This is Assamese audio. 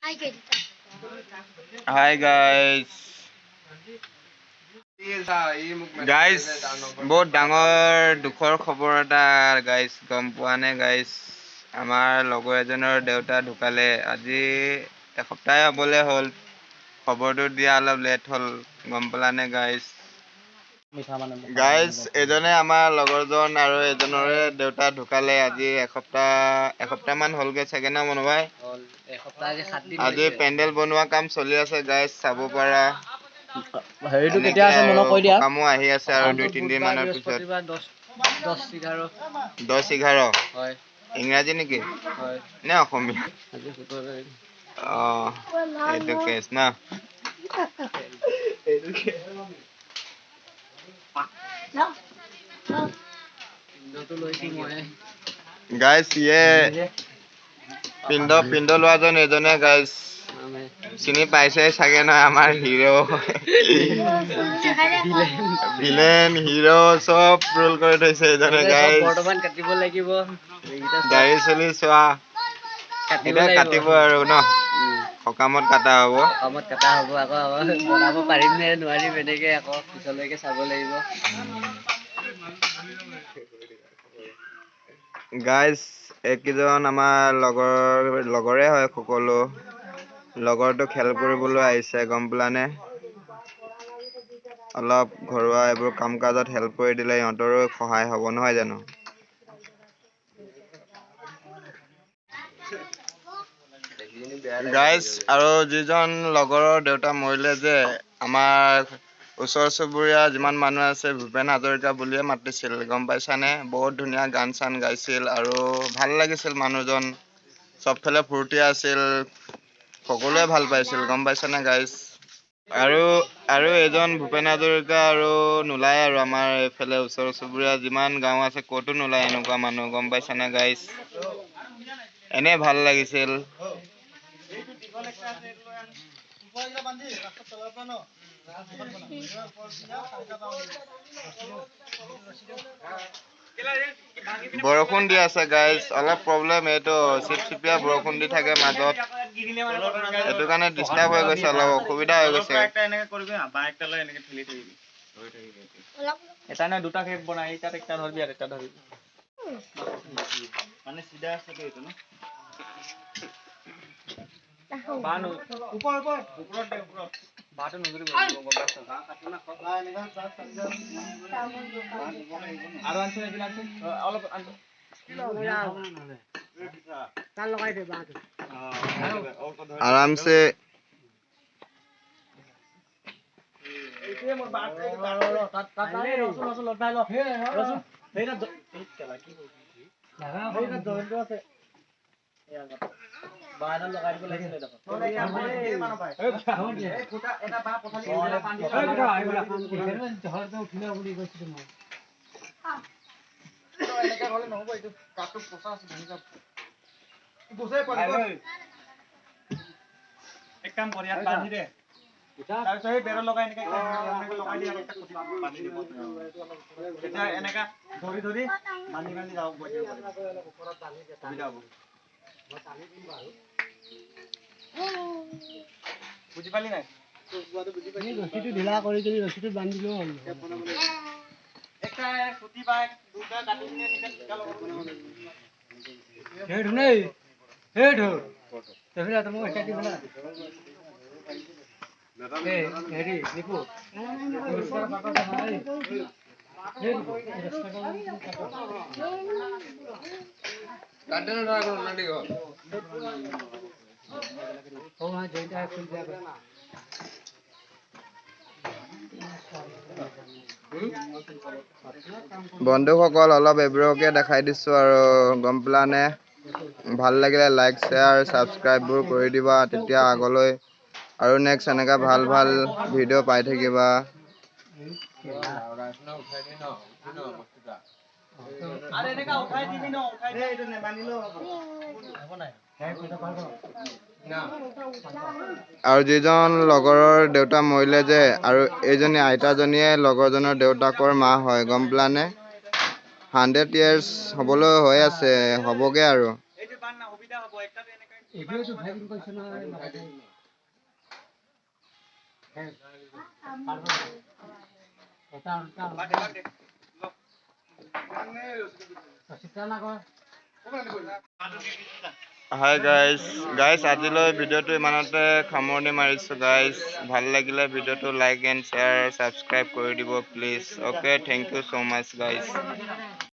Hi guys. Guys, বহুত ডাঙৰ দুখৰ খবৰ এটা গাইজ গম পোৱা নে গাইজ আমাৰ লগৰ এজনৰ দেউতা ঢুকালে আজি এসপ্তাহ হ'বলে হ'ল খবৰটো দিয়া অলপ লেট হ'ল গম পালানে গাইজ এজনে আমাৰ লগৰজন আৰু এজনৰে দেউতা ঢুকালে আজি এসপ্তাহ মান হ'লগে চাগে না মনোভাই আজি পেণ্ডেল বনোৱা কাম চলি আছে গাইজ চাব পাৰা হেৰিটো কেতিয়া আছে মনত কৈ দিয়া কামো আহি আছে আৰু 2-3 দিন মানৰ পিছত 10-11 হয় ইংৰাজী নেকি হয় নে অসমীয়া আজি 17 এইটো কেছ না গাইজ পিণ্ড লোৱাজন এজনে গাইজ চিনি পাইছে চাগে নহয় আমাৰ হিৰো ভিলেন হিৰো চব ৰোল কৰি থৈছে এজনে গাইজ বৰ্তমান কাটিব লাগিব গাড়ী চলি চোৱা কাটিব আৰু ন সকামত কাটা হ'ব আকৌ বনাব পাৰিম নে নোৱাৰিম এনেকে আকৌ পিছলৈকে চাব লাগিব গাইজ এইকেইজন আমাৰ লগৰে হয় সকলো লগৰটো খেল কৰিবলৈ আহিছে গম পালানে অলপ ঘৰুৱা এইবোৰ কাম কাজত হেল্প কৰি দিলে ইহঁতৰো সহায় হ'ব নহয় জানো গাইজ আৰু যিজন লগৰৰ দেউতা মৰিলে যে আমাৰ ওচৰ চুবুৰীয়া যিমান মানুহ আছে ভূপেন হাজৰিকা বুলিয়ে মাতিছিল গম পাইছানে বহুত ধুনীয়া গান চান গাইছিল আৰু ভাল লাগিছিল মানুহজন চবফালে ফূৰ্তি আছিল সকলোৱে ভাল পাইছিল গম পাইছানে গাইজ আৰু এজন ভূপেন হাজৰিকা আৰু নোলায় আৰু আমাৰ এইফালে ওচৰ চুবুৰীয়া যিমান গাঁও আছে ক'তো নোলায় এনেকুৱা মানুহ গম পাইছানে গাইজ এনে ভাল লাগিছিল বৰষুণ দি আছে গাইজ অলপ প্ৰব্লেম এইটো চিপচিপীয়া বৰষুণ দি থাকে মাজত এইটো কাৰণে ডিষ্টাৰ্ব হৈ গৈছে অলপ অসুবিধা হৈ গৈছে এটা নে দুটা কেক বনাই এটা ধৰবি আৰু এটা ধৰবি মানে সিধা আছে এইটো ন বানো ওপৰত বাটো নজৰি গম পাইছ আৰু আনছে অলপ তাল লগাই দে বাটো আৰামছে এইটোৱে মোৰ বাট তাত ৰচুন লটাই ল ৰচুন হেইটা কি হেইটা জয়েন্ট আছে বাটা লগাই দিব লাগিছিল দেখোন এটা বা পঠাই উঠিলে বুলি কৈছিলো মই এনেকা হলে নহব এইটো কাটটো পচা আছে ভাঙি যাব বসাই পাৰি এক কাম কৰি ইয়াত বান্ধি দে তাৰপিছত সেই বেৰ লগাই এনেকে লগাই দি একটা খুঁটি বান্ধি দিব তেতিয়া এনেকা ধৰি বান্ধি যাব গৈ থাকিব ওপৰত বান্ধি দে সুবিধা হ'ব বুজি পালি নাই ৰছিটো ঢিলা কৰি কিনি ৰছিটো বান্ধি দিলেও হ'ল একটা খুঁটি বা দুটা কাটি কিনে ঢিলা লগাব হেড নাই হেড তেফিলা তুমি এটা দিব না হেৰি নিপু বন্ধুসকল অলপ এইবোৰকে দেখাই দিছো আৰু গম পালানে ভাল লাগিলে লাইক শ্বেয়াৰ ছাবস্ক্ৰাইববোৰ কৰি দিবা তেতিয়া আগলৈ আৰু নেক্সট এনেকা ভাল ভিডিঅ' পাই থাকিবা আরে এনেকা উঠাই দিবি ন উঠাই দে এইটো নেবানিলেও হ'ব নাই আৰু যিজন লগৰৰ দেউতা মৰিলে যে আৰু এইজনী আইতাজনীয়ে লগৰজনৰ দেউতাকৰ মা হয় গম পালানে 100 years হ'বলৈ হৈ আছে হ'বগে আৰু এইটো বান না সুবিধা হ'ব একটা এনেকা হাই গাইজ আজিলৈ ভিডিঅ'টো ইমানতে সামৰণি মাৰিছোঁ গাইজ ভাল লাগিলে ভিডিঅ'টো লাইক এণ্ড শ্বেয়াৰ ছাবস্ক্ৰাইব কৰি দিব please okay thank you so' much guys